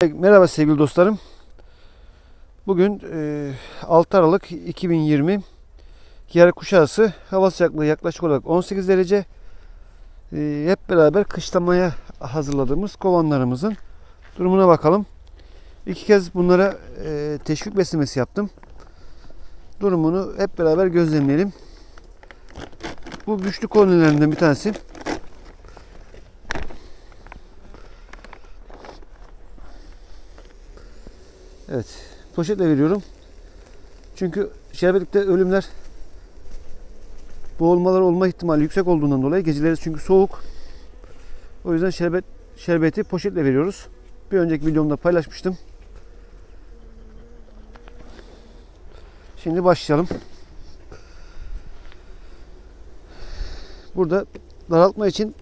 Merhaba sevgili dostlarım. Bugün 6 Aralık 2020 yarı kuşağısı, hava sıcaklığı yaklaşık olarak 18 derece. Hep beraber kışlamaya hazırladığımız kovanlarımızın durumuna bakalım. İki kez bunlara teşvik beslemesi yaptım. Durumunu hep beraber gözlemleyelim. Bu güçlü kolonilerinden bir tanesi. Evet, poşetle veriyorum. Çünkü şerbetlikte ölümler, boğulmalar olma ihtimali yüksek olduğundan dolayı, geceleri çünkü soğuk. O yüzden şerbeti poşetle veriyoruz. Bir önceki videomda paylaşmıştım. Şimdi başlayalım. Burada daraltma için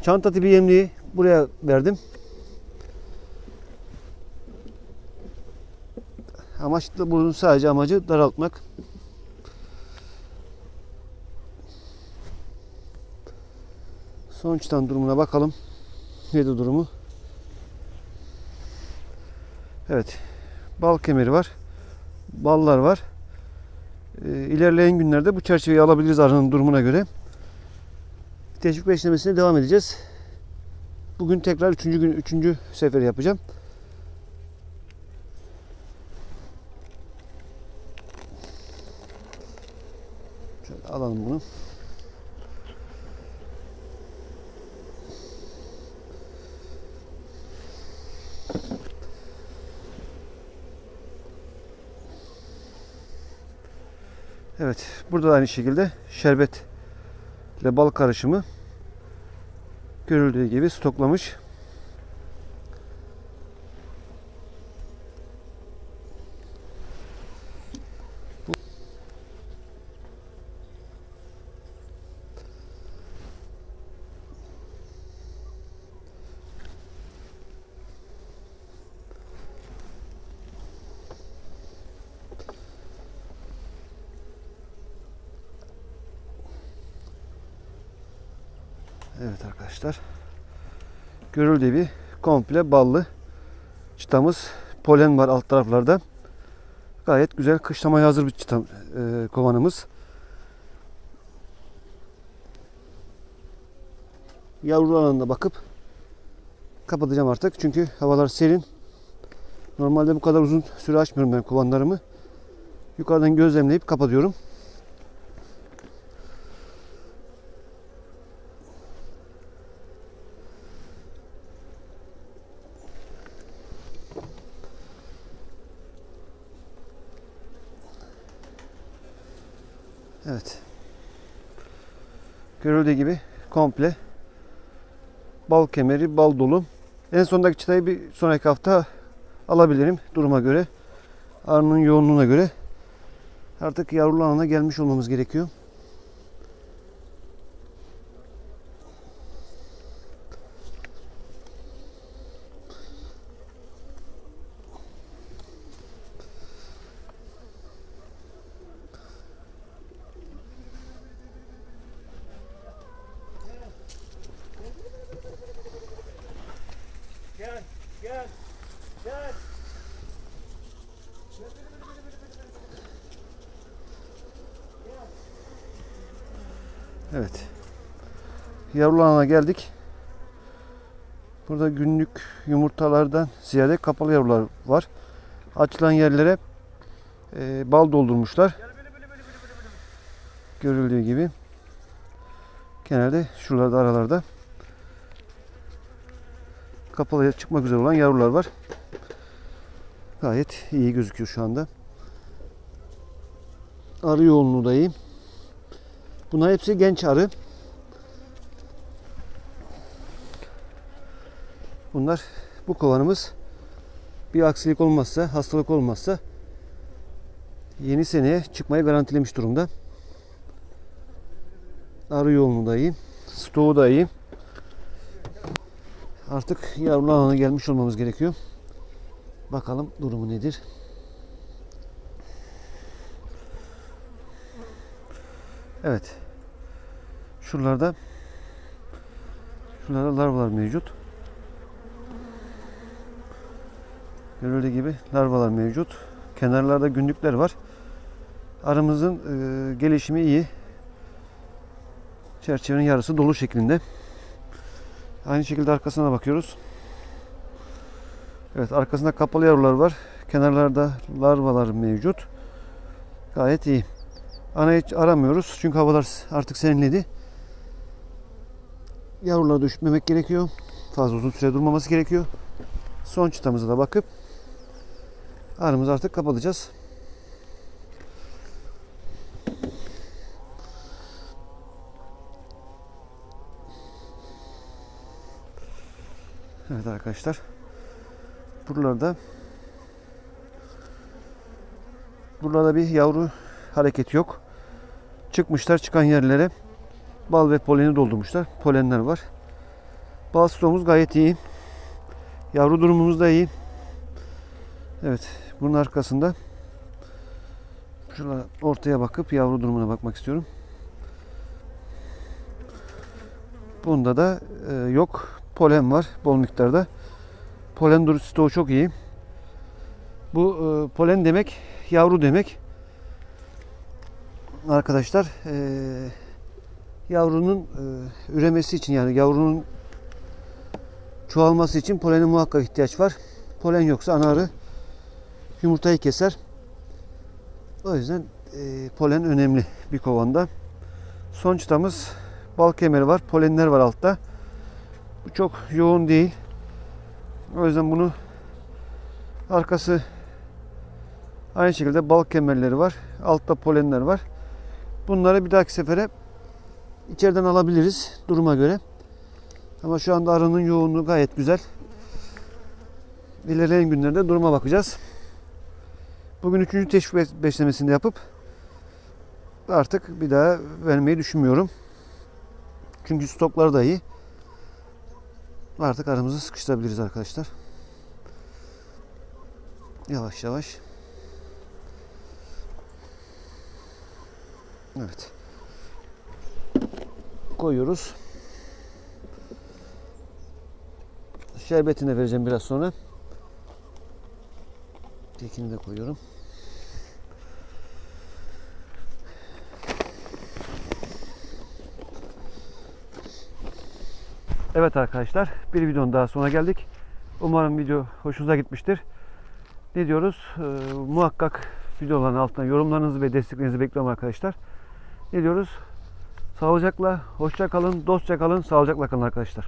çanta tipi yemliği buraya verdim. Bunun sadece amacı daraltmak. Sonuçtan durumuna bakalım. Nedir durumu? Evet. Bal kemeri var. Ballar var. İlerleyen günlerde bu çerçeveyi alabiliriz arının durumuna göre. Teşvik beslemesine devam edeceğiz. Bugün tekrar 3. seferi yapacağım. Şöyle alalım bunu. Evet, burada da aynı şekilde şerbet ile bal karışımı görüldüğü gibi stoklamış. Evet arkadaşlar, görüldüğü gibi komple ballı çıtamız, polen var alt taraflarda. Gayet güzel, kışlamaya hazır bir kovanımız. Yavrularına bakıp kapatacağım artık çünkü havalar serin. Normalde bu kadar uzun süre açmıyorum ben kovanlarımı. Yukarıdan gözlemleyip kapatıyorum. Evet. Görüldüğü gibi komple bal kemeri, bal dolu. En sondaki çıtayı bir sonraki hafta alabilirim duruma göre. Arının yoğunluğuna göre. Artık yavrulu alana gelmiş olmamız gerekiyor. Gel. Evet. Yavrulu alana geldik. Burada günlük yumurtalardan ziyade kapalı yavrular var. Açılan yerlere bal doldurmuşlar. Görüldüğü gibi. Genelde şuralarda, aralarda kapalıya çıkmak üzere olan yavrular var. Gayet iyi gözüküyor şu anda. Arı yoğunluğu da iyi. Bunlar hepsi genç arı. Bunlar, bu kovanımız bir aksilik olmazsa, hastalık olmazsa yeni seneye çıkmayı garantilemiş durumda. Arı yoğunluğu da iyi. Stoğu da iyi. Artık yavrulu alana gelmiş olmamız gerekiyor. Bakalım durumu nedir? Evet. Şuralarda larvalar mevcut. Görüldüğü gibi larvalar mevcut. Kenarlarda günlükler var. Arımızın gelişimi iyi. Çerçevenin yarısı dolu şeklinde. Aynı şekilde arkasına bakıyoruz. Evet, arkasında kapalı yavrular var. Kenarlarda larvalar mevcut. Gayet iyi. Ana hiç aramıyoruz. Çünkü havalar artık serinledi. Yavruları da üşütmemek gerekiyor. Fazla uzun süre durmaması gerekiyor. Son çıtamıza da bakıp arımızı artık kapatacağız. Evet arkadaşlar. Buralarda bir yavru hareketi yok. Çıkmışlar, çıkan yerlere bal ve poleni doldurmuşlar. Polenler var. Bal stoğumuz gayet iyi. Yavru durumumuz da iyi. Evet, bunun arkasında şurada ortaya bakıp yavru durumuna bakmak istiyorum. Bunda da yok. Polen var bol miktarda. Polen stoğu çok iyi. Bu polen demek yavru demek. Arkadaşlar yavrunun üremesi için, yani yavrunun çoğalması için polene muhakkak ihtiyaç var. Polen yoksa ana arı yumurtayı keser. O yüzden polen önemli bir kovanda. Son çıtamız bal kemeri var. Polenler var altta. Bu çok yoğun değil. O yüzden bunu arkası aynı şekilde bal kemerleri var. Altta polenler var. Bunları bir dahaki sefere içeriden alabiliriz duruma göre. Ama şu anda arının yoğunluğu gayet güzel. İlerleyen günlerde duruma bakacağız. Bugün 3. teşvik beslemesini yapıp artık bir daha vermeyi düşünmüyorum. Çünkü stoklar da iyi. Artık aramızı sıkıştırabiliriz arkadaşlar. Yavaş yavaş. Evet. Koyuyoruz. Şerbetini vereceğim biraz sonra. Tekini de koyuyorum. Evet arkadaşlar, bir videonun daha sonuna geldik. Umarım video hoşunuza gitmiştir. Ne diyoruz? Muhakkak videoların altına yorumlarınızı ve desteklerinizi bekliyorum arkadaşlar. Ne diyoruz? Sağlıcakla, hoşça kalın, dostça kalın, sağlıcakla kalın arkadaşlar.